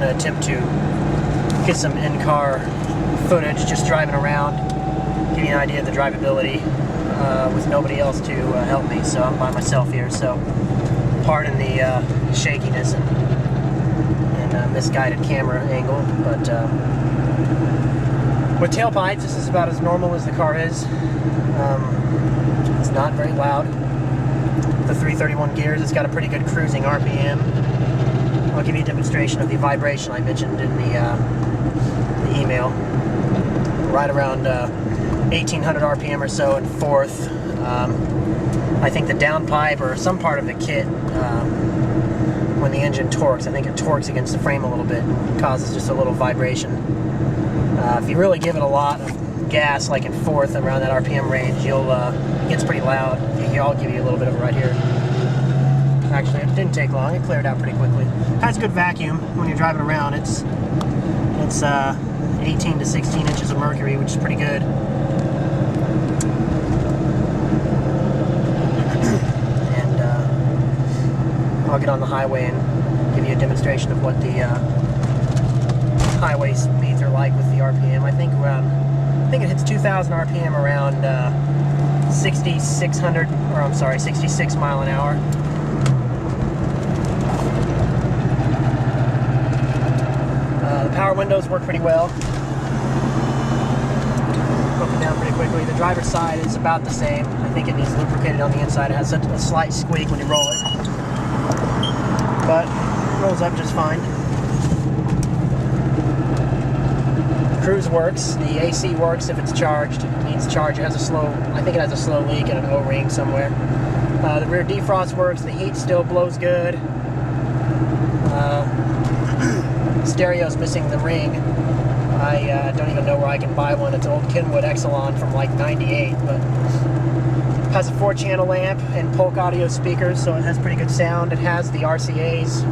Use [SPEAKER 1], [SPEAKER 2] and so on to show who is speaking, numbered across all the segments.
[SPEAKER 1] going to attempt to get some in-car footage, just driving around, give you an idea of the drivability with nobody else to help me. So I'm by myself here, so pardon the shakiness and misguided camera angle, but with tailpipes, this is about as normal as the car is. It's not very loud. The 331 gears, it's got a pretty good cruising RPM. I'll give you a demonstration of the vibration I mentioned in the email. Right around 1800 RPM or so in fourth. I think the downpipe or some part of the kit, when the engine torques, I think it torques against the frame a little bit and causes just a little vibration. If you really give it a lot of gas, like in fourth, around that RPM range, it gets pretty loud. I'll give you a little bit of it right here. Actually, it didn't take long. It cleared out pretty quickly. Has good vacuum when you're driving around. It's 18 to 16 inches of mercury, which is pretty good. And I'll get on the highway and give you a demonstration of what the highway speeds are like with the RPM. I think it hits 2,000 RPM around 66 mile an hour. The power windows work pretty well. Broken down pretty quickly. The driver's side is about the same. I think it needs lubricated on the inside. It has a slight squeak when you roll it, but it rolls up just fine. Cruise works. The AC works if it's charged. It needs charge. It has a slow, I think it has a slow leak in an O-ring somewhere. The rear defrost works. The heat still blows good. Stereo's missing the ring. I don't even know where I can buy one. It's an old Kenwood Exelon from like '98, but has a 4-channel amp and Polk audio speakers, so it has pretty good sound. It has the RCAs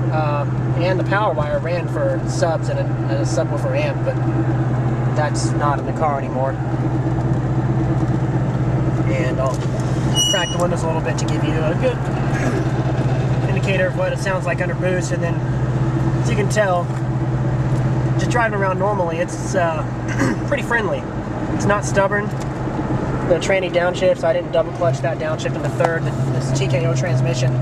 [SPEAKER 1] and the power wire ran for subs and a subwoofer amp, but that's not in the car anymore. And I'll crack the windows a little bit to give you a good indicator of what it sounds like under boost. And then, as you can tell, just driving around normally, it's pretty friendly. It's not stubborn. The tranny downshift, so I didn't double clutch that downshift in the third. This TKO transmission,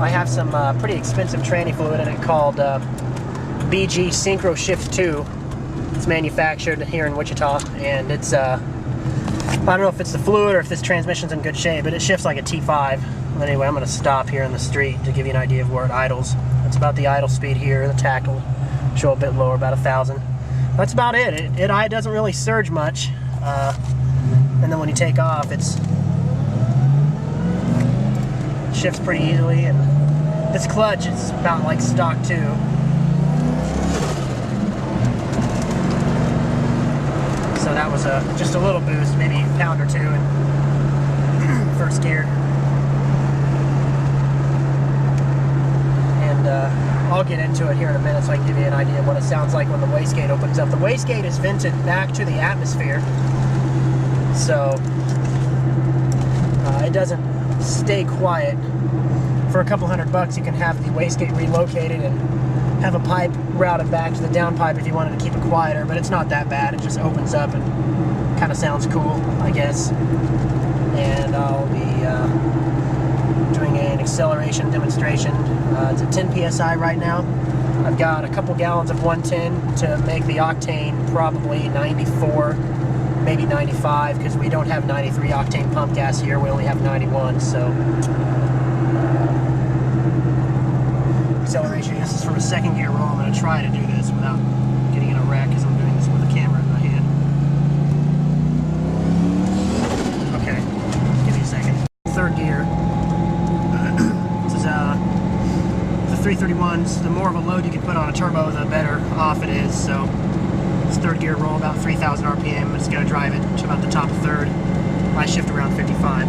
[SPEAKER 1] I have some pretty expensive tranny fluid in it called BG Synchro Shift 2. It's manufactured here in Wichita, and it's I don't know if it's the fluid or if this transmission's in good shape, but it shifts like a T5. But anyway, I'm going to stop here in the street to give you an idea of where it idles. That's about the idle speed here. The tackle show a bit lower, about 1,000. That's about it. It doesn't really surge much. And then when you take off, it shifts pretty easily. And this clutch is about like stock too. So that was just a little boost, maybe a pound or two in first gear. And I'll get into it here in a minute so I can give you an idea of what it sounds like when the wastegate opens up. The wastegate is vented back to the atmosphere, so it doesn't stay quiet. For a couple $100 you can have the wastegate relocated and have a pipe routed back to the downpipe if you wanted to keep it quieter, but it's not that bad. It just opens up and kind of sounds cool, I guess. And I'll be doing an acceleration demonstration. It's at 10 psi right now. I've got a couple gallons of 110 to make the octane probably 94, maybe 95, because we don't have 93 octane pump gas here. We only have 91, so acceleration. This is from a second gear roll. I'm going to try to do this without getting in a wreck because I'm doing this with a camera in my hand. Okay, give me a second. Third gear. This is the 331s. The more of a load you can put on a turbo, the better off it is. So this third gear roll about 3,000 RPM. It's going to drive it to about the top of third. I shift around 55.